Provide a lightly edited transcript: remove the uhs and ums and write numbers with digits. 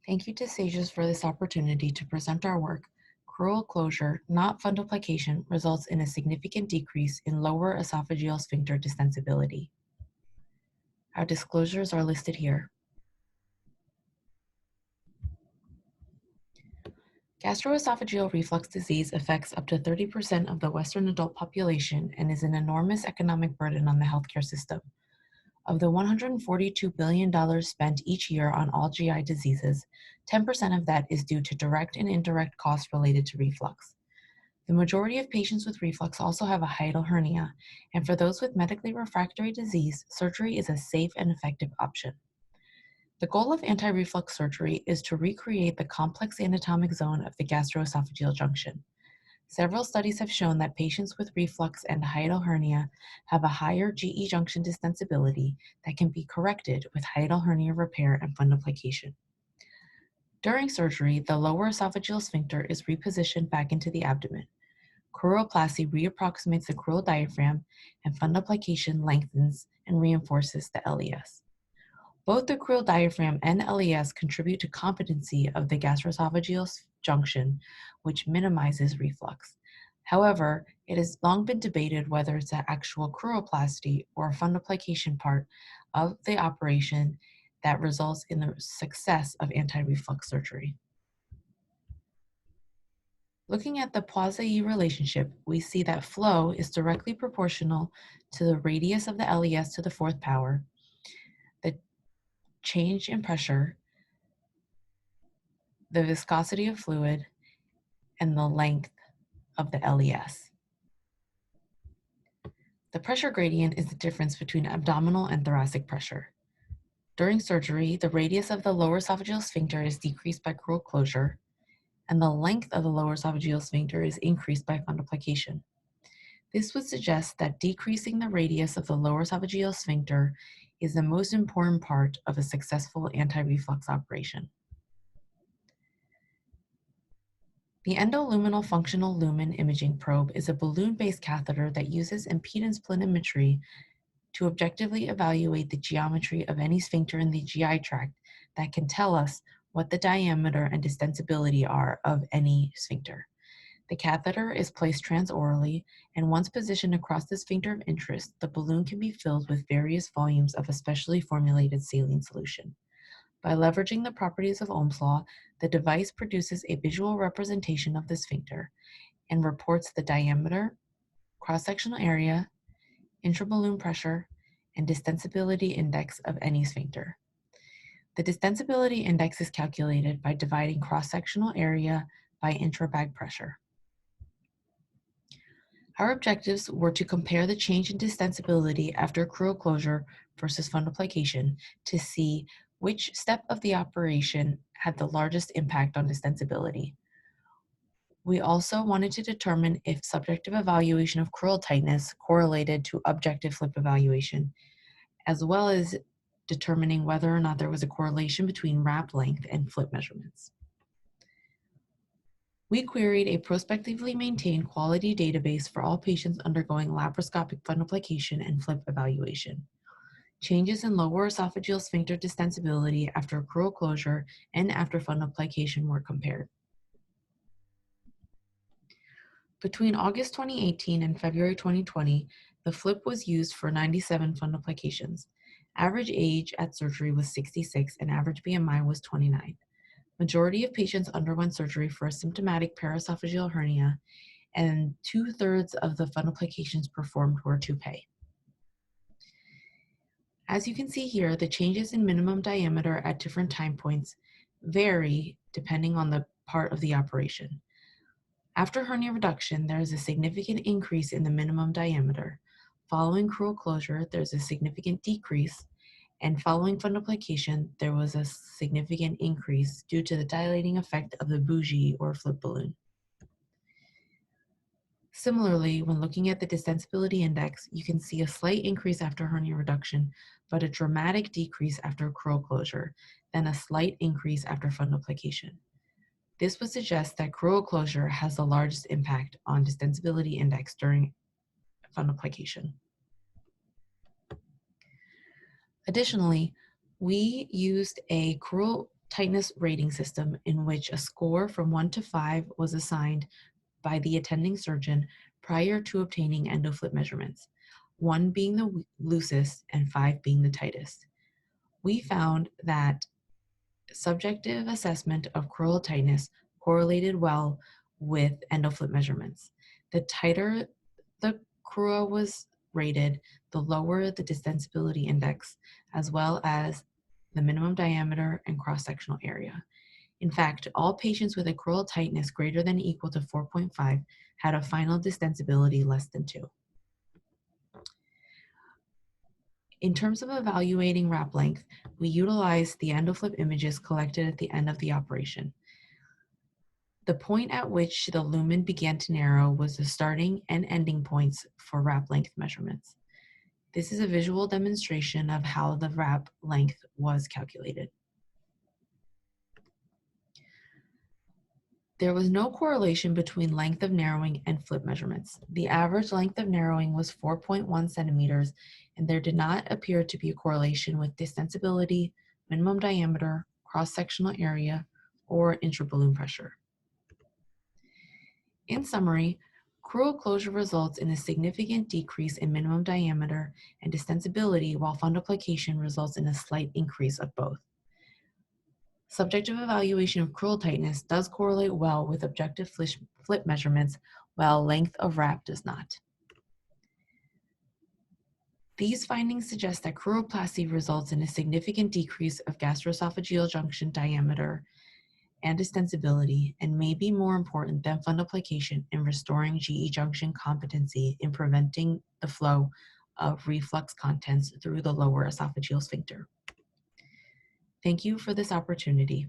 Thank you to SAGES for this opportunity to present our work. Crural closure, not fundoplication, results in a significant decrease in lower esophageal sphincter distensibility. Our disclosures are listed here. Gastroesophageal reflux disease affects up to 30% of the Western adult population and is an enormous economic burden on the healthcare system. Of the $142 billion spent each year on all GI diseases, 10% of that is due to direct and indirect costs related to reflux. The majority of patients with reflux also have a hiatal hernia, and for those with medically refractory disease, surgery is a safe and effective option. The goal of anti-reflux surgery is to recreate the complex anatomic zone of the gastroesophageal junction. Several studies have shown that patients with reflux and hiatal hernia have a higher GE junction distensibility that can be corrected with hiatal hernia repair and fundoplication. During surgery, the lower esophageal sphincter is repositioned back into the abdomen. Cruroplasty reapproximates the crural diaphragm, and fundoplication lengthens and reinforces the LES. Both the crural diaphragm and LES contribute to competency of the gastroesophageal junction, which minimizes reflux. However, it has long been debated whether it's an actual cruroplasty or fundoplication part of the operation that results in the success of anti-reflux surgery. Looking at the Poisson relationship, we see that flow is directly proportional to the radius of the LES to the fourth power, the change in pressure, the viscosity of fluid, and the length of the LES. The pressure gradient is the difference between abdominal and thoracic pressure. During surgery, the radius of the lower esophageal sphincter is decreased by crural closure, and the length of the lower esophageal sphincter is increased by fundoplication. This would suggest that decreasing the radius of the lower esophageal sphincter is the most important part of a successful anti-reflux operation. The endoluminal functional lumen imaging probe is a balloon-based catheter that uses impedance planimetry to objectively evaluate the geometry of any sphincter in the GI tract that can tell us what the diameter and distensibility are of any sphincter. The catheter is placed transorally, and once positioned across the sphincter of interest, the balloon can be filled with various volumes of a specially formulated saline solution. By leveraging the properties of Ohm's law, the device produces a visual representation of the sphincter and reports the diameter, cross-sectional area, intraballoon pressure, and distensibility index of any sphincter. The distensibility index is calculated by dividing cross-sectional area by intrabag pressure. Our objectives were to compare the change in distensibility after crural closure versus fundoplication to see which step of the operation had the largest impact on distensibility. We also wanted to determine if subjective evaluation of crural tightness correlated to objective flip evaluation, as well as determining whether or not there was a correlation between wrap length and flip measurements. We queried a prospectively maintained quality database for all patients undergoing laparoscopic fundoplication and flip evaluation. Changes in lower esophageal sphincter distensibility after crural closure and after fundoplication were compared. Between August 2018 and February 2020, the flip was used for 97 fundoplications. Average age at surgery was 66 and average BMI was 29. Majority of patients underwent surgery for a symptomatic paraesophageal hernia, and 2/3 of the fundoplications performed were toupee. As you can see here, the changes in minimum diameter at different time points vary depending on the part of the operation. After hernia reduction, there is a significant increase in the minimum diameter. Following crural closure, there's a significant decrease, and following fundoplication, there was a significant increase due to the dilating effect of the bougie or flip balloon. Similarly, when looking at the distensibility index, you can see a slight increase after hernia reduction, but a dramatic decrease after crural closure, then a slight increase after fundoplication. This would suggest that crural closure has the largest impact on distensibility index during fundoplication. Additionally, we used a crural tightness rating system in which a score from 1 to 5 was assigned by the attending surgeon prior to obtaining endoflip measurements, 1 being the loosest and 5 being the tightest. We found that subjective assessment of crural tightness correlated well with endoflip measurements. The tighter the crura was rated, the lower the distensibility index, as well as the minimum diameter and cross-sectional area. In fact, all patients with a crural tightness greater than or equal to 4.5 had a final distensibility less than 2. In terms of evaluating wrap length, we utilized the endoflip images collected at the end of the operation. The point at which the lumen began to narrow was the starting and ending points for wrap length measurements. This is a visual demonstration of how the wrap length was calculated. There was no correlation between length of narrowing and flip measurements. The average length of narrowing was 4.1 centimeters, and there did not appear to be a correlation with distensibility, minimum diameter, cross-sectional area, or intraballoon pressure. In summary, crural closure results in a significant decrease in minimum diameter and distensibility, while fundoplication results in a slight increase of both. Subjective evaluation of crural tightness does correlate well with objective flip measurements, while length of wrap does not. These findings suggest that cruroplasty results in a significant decrease of gastroesophageal junction diameter and distensibility, and may be more important than fundoplication in restoring GE junction competency in preventing the flow of reflux contents through the lower esophageal sphincter. Thank you for this opportunity.